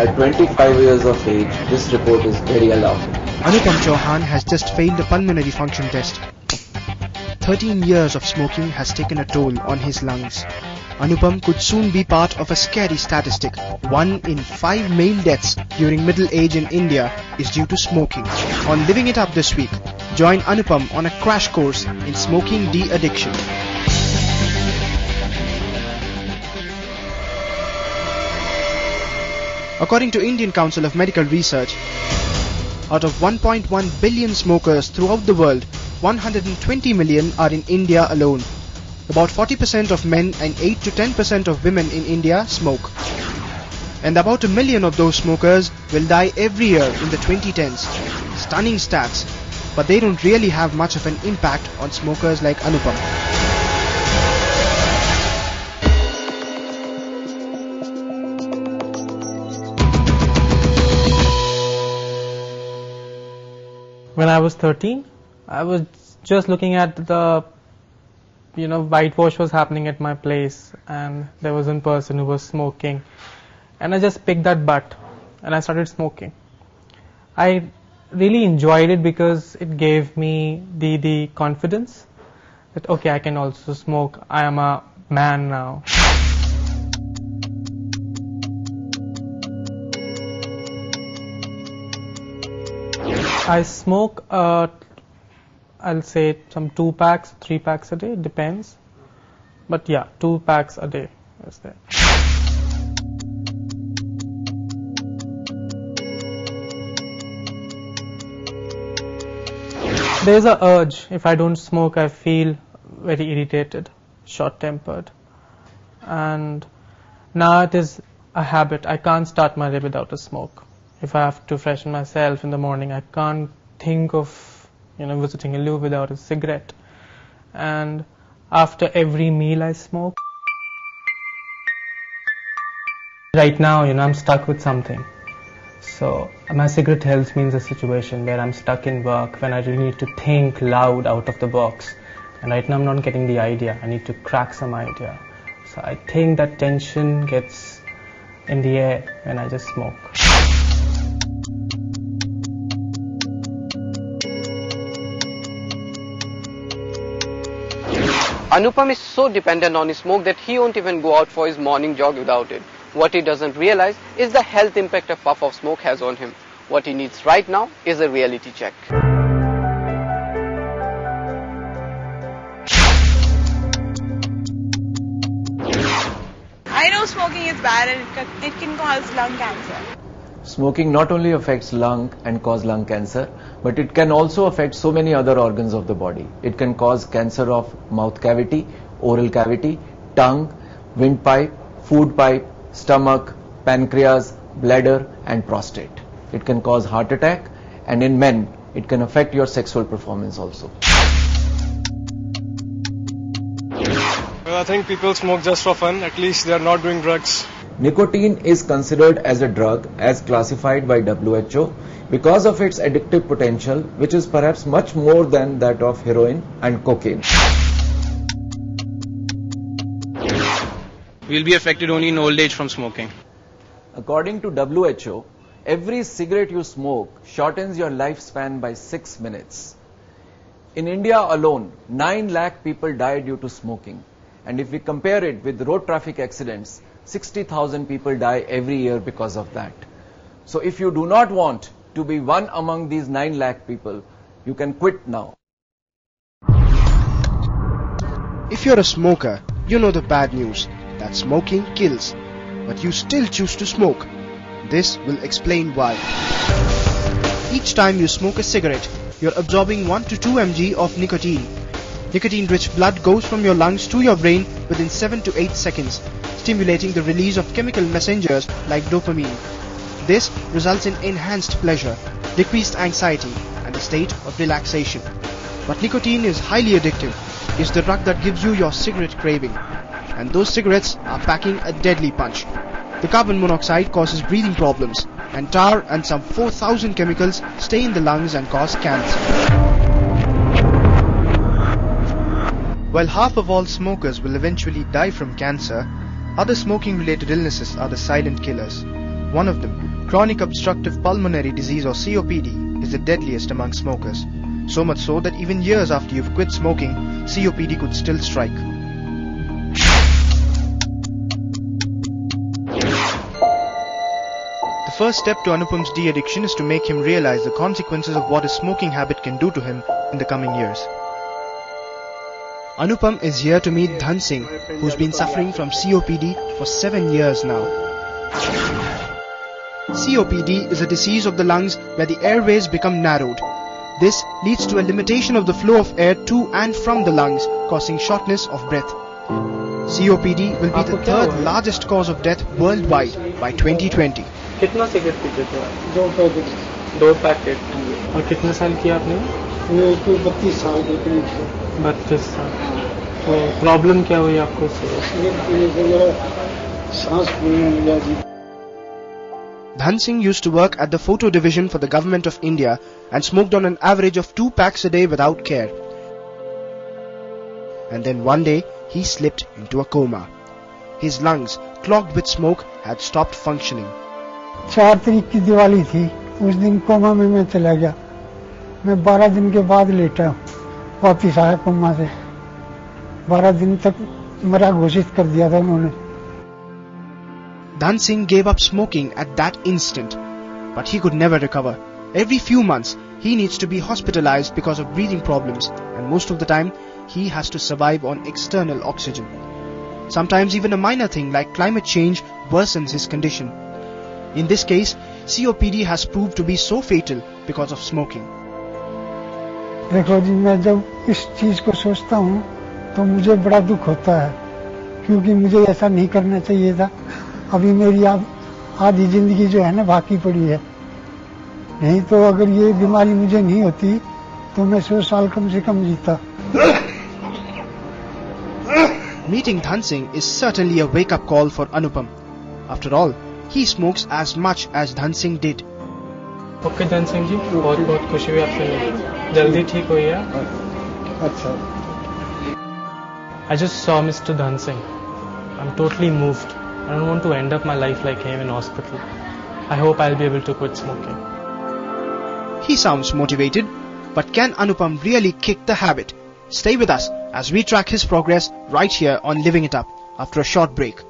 At 25 years of age, this report is very alarming. Anupam Chauhan has just failed the pulmonary function test. 13 years of smoking has taken a toll on his lungs. Anupam could soon be part of a scary statistic. 1 in 5 male deaths during middle age in India is due to smoking. On Living It Up this week, join Anupam on a crash course in smoking de-addiction. According to Indian Council of Medical Research, out of 1.1 billion smokers throughout the world, 120 million are in India alone. About 40% of men and 8 to 10% of women in India smoke. And about 1 million of those smokers will die every year in the 2010s. Stunning stats, but they don't really have much of an impact on smokers like Anupam. When I was 13, I was just looking at the, whitewash was happening at my place, and there was one person who was smoking, and I just picked that butt and I started smoking. I really enjoyed it because it gave me the confidence that okay, I can also smoke. I am a man now. I smoke, I'll say some 2 packs, 3 packs a day, depends. But yeah, 2 packs a day is there. There's an urge. If I don't smoke, I feel very irritated, short-tempered. And now it is a habit. I can't start my day without a smoke. If I have to freshen myself in the morning, I can't think of, visiting a loo without a cigarette. And after every meal I smoke. Right now, I'm stuck with something. So my cigarette helps me in the situation where I'm stuck in work, when I really need to think loud out of the box. And right now I'm not getting the idea. I need to crack some idea. So I think that tension gets in the air when I just smoke. Anupam is so dependent on his smoke that he won't even go out for his morning jog without it. What he doesn't realize is the health impact a puff of smoke has on him. What he needs right now is a reality check. I know smoking is bad and it can cause lung cancer. Smoking not only affects lung and cause lung cancer, but it can also affect so many other organs of the body. It can cause cancer of mouth cavity, oral cavity, tongue, windpipe, food pipe, stomach, pancreas, bladder and prostate. It can cause heart attack, and in men it can affect your sexual performance also. Well, I think people smoke just for fun. At least they are not doing drugs. Nicotine is considered as a drug as classified by WHO because of its addictive potential, which is perhaps much more than that of heroin and cocaine. We'll be affected only in old age from smoking. According to WHO, every cigarette you smoke shortens your lifespan by 6 minutes. In India alone, 9 lakh people die due to smoking. And if we compare it with road traffic accidents, 60,000 people die every year because of that. So if you do not want to be one among these 9 lakh people, you can quit now. If you're a smoker, you know the bad news, that smoking kills. But you still choose to smoke. This will explain why. Each time you smoke a cigarette, you're absorbing 1 to 2 mg of nicotine. Nicotine-rich blood goes from your lungs to your brain within 7 to 8 seconds, stimulating the release of chemical messengers like dopamine. This results in enhanced pleasure, decreased anxiety, and a state of relaxation. But nicotine is highly addictive. It's the drug that gives you your cigarette craving. And those cigarettes are packing a deadly punch. The carbon monoxide causes breathing problems, and tar and some 4,000 chemicals stay in the lungs and cause cancer. While half of all smokers will eventually die from cancer, other smoking-related illnesses are the silent killers. One of them, chronic obstructive pulmonary disease or COPD, is the deadliest among smokers. So much so that even years after you've quit smoking, COPD could still strike. The first step to Anupam's de-addiction is to make him realize the consequences of what his smoking habit can do to him in the coming years. Anupam is here to meet Dhan Singh, who's been suffering from COPD for 7 years now. COPD is a disease of the lungs where the airways become narrowed. This leads to a limitation of the flow of air to and from the lungs, causing shortness of breath. COPD will be the third largest cause of death worldwide by 2020. कितना cigarette पीते थे आप? 2 packet. और कितने साल किया आपने? मैं 32 साल के करीब। 32 साल। तो प्रॉब्लम क्या हुई आपको? सांस फूलने लगा जी। Dhan Singh used to work at the photo division for the government of India and smoked on an average of 2 packs a day without care. And then one day, he slipped into a coma. His lungs, clogged with smoke, had stopped functioning. 4 तारीख की दिवाली थी, उस दिन coma में मैं चला गया। मैं 12 दिन के बाद लेटा, वापिस आया कोमा से। 12 दिन तक मरा घोषित कर दिया था उन्होंने। Dhan Singh gave up smoking at that instant, but he could never recover. Every few months, he needs to be hospitalized because of breathing problems, and most of the time, he has to survive on external oxygen. Sometimes even a minor thing like climate change worsens his condition. In this case, COPD has proved to be so fatal because of smoking. देखो जी, मैं जब इस चीज को सोचता हूँ तो मुझे बड़ा दुख होता है, क्योंकि मुझे ऐसा नहीं करना चाहिए था। अभी मेरी आधी जिंदगी जो है ना बाकी पड़ी है। नहीं तो अगर ये बीमारी मुझे नहीं होती तो मैं 100 साल कम से कम जीता। Meeting Dhan Singh is certainly a wake-up call for Anupam. After all, he smokes as much as Dhan Singh did. Okay Dhan Singh ji, बहुत बहुत खुशी हुई आपसे मिलकर। जल्दी ठीक होइए। अच्छा। I just saw Mr. Dhan Singh. I'm totally moved. I don't want to end up my life like him in hospital. I hope I'll be able to quit smoking. He sounds motivated, but can Anupam really kick the habit? Stay with us as we track his progress right here on Living It Up after a short break.